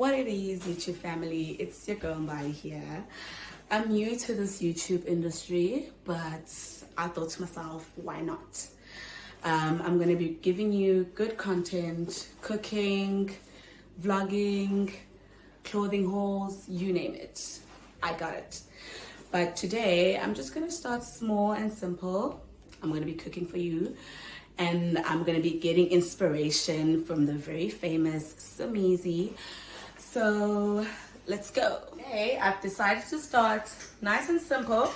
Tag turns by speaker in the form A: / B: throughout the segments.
A: What it is, YouTube family, it's your girl Mbali here. I'm new to this YouTube industry, but I thought to myself, why not? I'm going to be giving you good content, cooking, vlogging, clothing hauls, you name it. I got it. But today, I'm just going to start small and simple. I'm going to be cooking for you. And I'm going to be getting inspiration from the very famous Samizi. So let's go. Okay, I've decided to start nice and simple.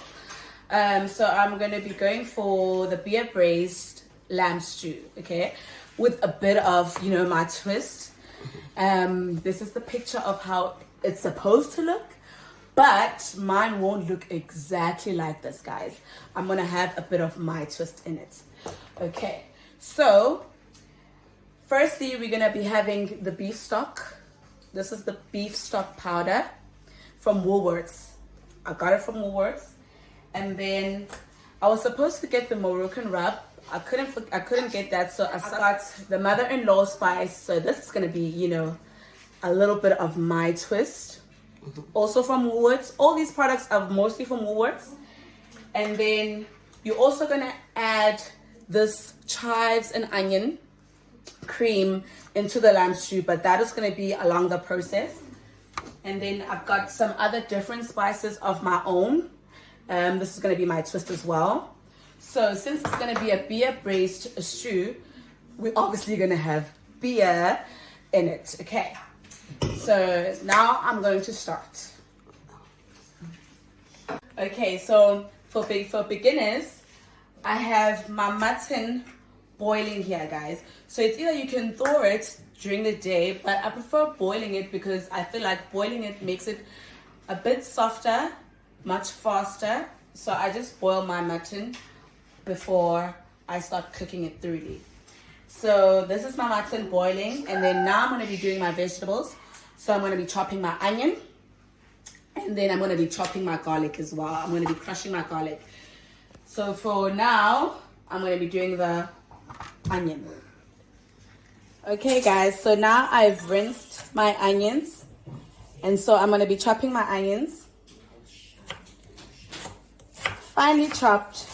A: So I'm going to be going for the beer braised lamb stew, okay, with a bit of, my twist. This is the picture of how it's supposed to look, but mine won't look exactly like this, guys. I'm going to have a bit of my twist in it. Okay, so firstly, we're going to be having the beef stock. This is the beef stock powder from Woolworths. I got it from Woolworths. And then I was supposed to get the Moroccan rub. I couldn't get that, so I got the mother-in-law spice. So this is going to be, a little bit of my twist. Also from Woolworths. All these products are mostly from Woolworths. And then you're also going to add this chives and onion cream into the lamb stew, but that is going to be along the process. And then I've got some other different spices of my own. This is going to be my twist as well. So since it's going to be a beer braised stew, we're obviously going to have beer in it. Okay, so now I'm going to start. Okay, so for beginners, I have my mutton boiling here, guys. So it's either you can thaw it during the day, but I prefer boiling it because I feel like boiling it makes it a bit softer, much faster. So I just boil my mutton before I start cooking it thoroughly. So this is my mutton boiling, and then now I'm going to be doing my vegetables. So I'm going to be chopping my onion, and then I'm going to be chopping my garlic as well. I'm going to be crushing my garlic. So for now, I'm going to be doing the onion. Okay, guys, so now I've rinsed my onions, and so I'm going to be chopping my onions. Finely chopped.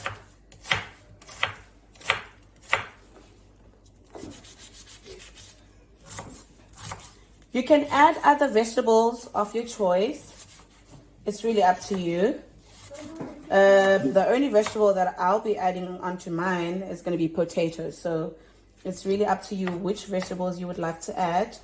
A: You can add other vegetables of your choice. It's really up to you. The only vegetable that I'll be adding onto mine is going to be potatoes. So it's really up to you which vegetables you would like to add.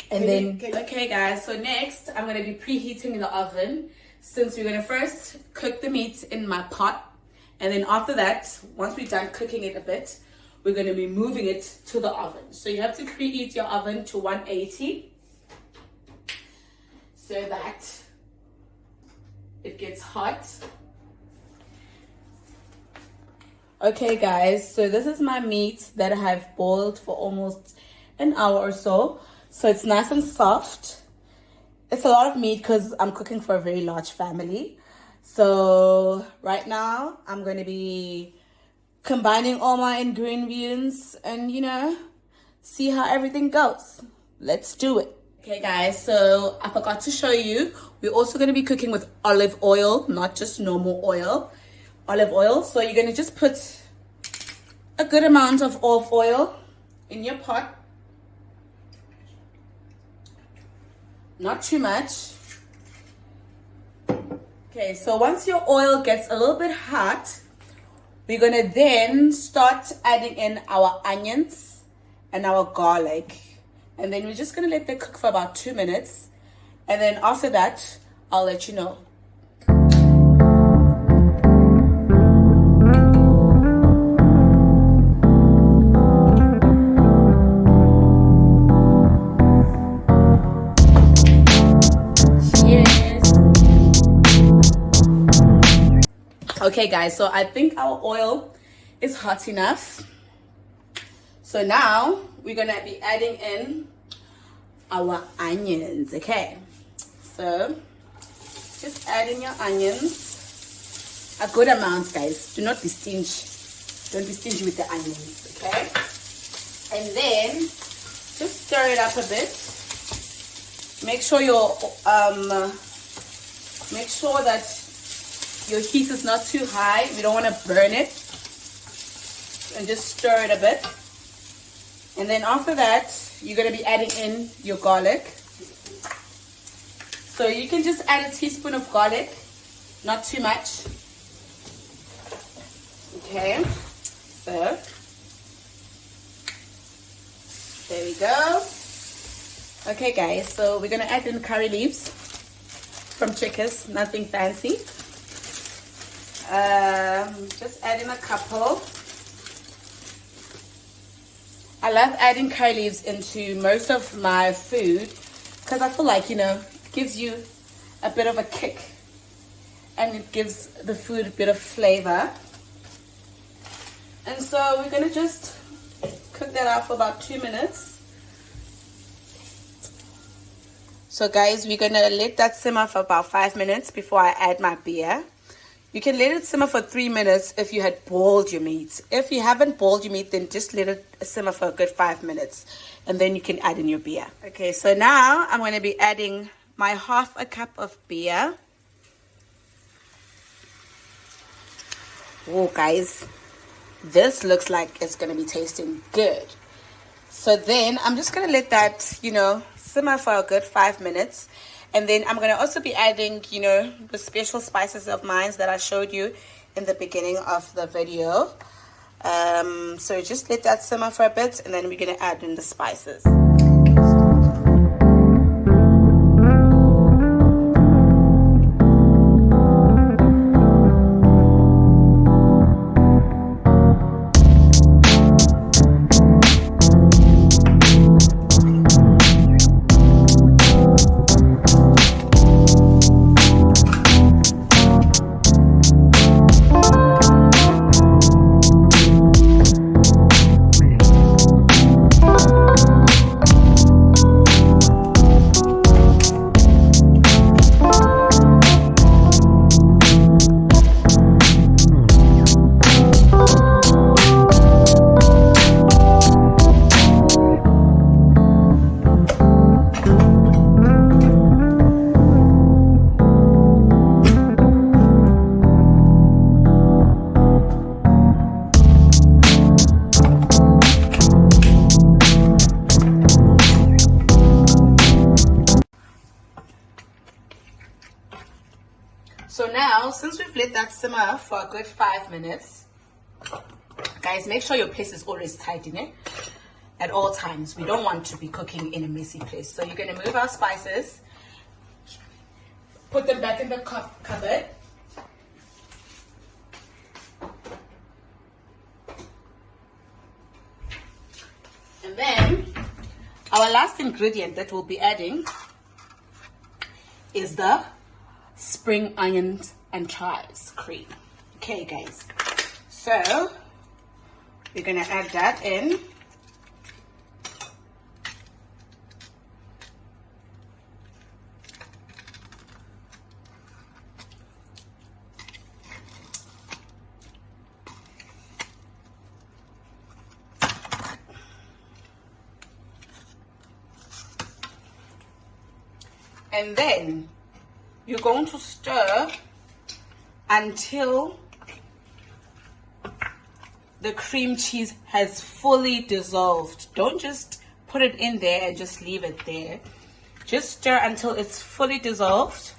A: And then, okay guys, so next I'm going to be preheating in the oven, since we're going to first cook the meat in my pot. And then after that, once we're done cooking it a bit, we're going to be moving it to the oven. So you have to preheat your oven to 180 so that it gets hot. Okay guys, so this is my meat that I have boiled for almost an hour or so. So it's nice and soft. It's a lot of meat because I'm cooking for a very large family. So right now I'm going to be combining all my ingredients and see how everything goes. Let's do it. Okay guys, so I forgot to show you, we're also going to be cooking with olive oil, not just normal oil. Olive oil. So you're going to just put a good amount of olive oil in your pot. Not too much. Okay, so once your oil gets a little bit hot, we're going to then start adding in our onions and our garlic. And then we're just going to let that cook for about 2 minutes. And then after that, I'll let you know. Okay guys, so I think our oil is hot enough. So now we're gonna be adding in our onions. Okay, so just add in your onions, a good amount, guys. Do not be stingy. Don't be stingy with the onions, okay? And then just stir it up a bit. Make sure that your heat is not too high. We don't want to burn it. And just stir it a bit. And then after that, you're going to be adding in your garlic. So you can just add a teaspoon of garlic, not too much. Okay, so there we go. Okay guys, so we're going to add in curry leaves from Checkers, nothing fancy. Just add in a couple. I love adding curry leaves into most of my food because I feel like, it gives you a bit of a kick and it gives the food a bit of flavor. And so we're going to just cook that up for about 2 minutes. So guys, we're going to let that simmer for about 5 minutes before I add my beer. You can let it simmer for 3 minutes if you had boiled your meat. If you haven't boiled your meat, then just let it simmer for a good 5 minutes. And then you can add in your beer. Okay, so now I'm going to be adding my half a cup of beer. Oh, guys, this looks like it's going to be tasting good. So then I'm just going to let that, simmer for a good 5 minutes. And then I'm going to also be adding, the special spices of mine that I showed you in the beginning of the video. So just let that simmer for a bit, and then we're going to add in the spices. So now, since we've let that simmer for a good 5 minutes, guys, make sure your place is always tight in it at all times. We don't want to be cooking in a messy place. So you're going to move our spices, put them back in the cupboard. And then our last ingredient that we'll be adding is the spring onions and chives cream. Okay guys, so we're gonna add that in. And then you're going to stir until the cream cheese has fully dissolved. Don't just put it in there and just leave it there. Just stir until it's fully dissolved.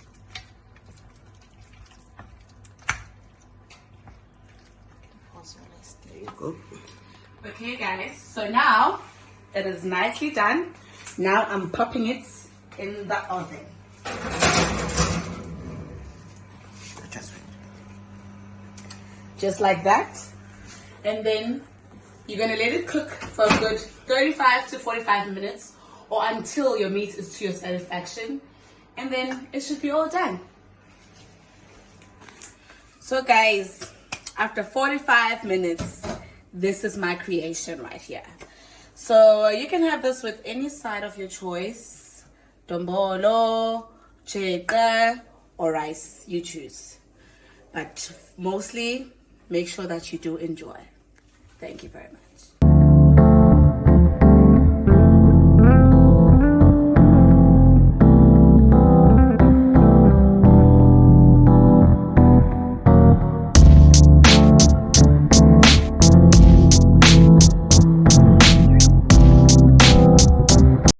A: There you go. Okay guys, so now it is nicely done. Now I'm popping it in the oven. Just like that. And then you're going to let it cook for a good 35 to 45 minutes or until your meat is to your satisfaction. And then it should be all done. So guys, after 45 minutes, this is my creation right here. So you can have this with any side of your choice. Dombolo, cheka, or rice, you choose. But mostly, make sure that you do enjoy. Thank you very much.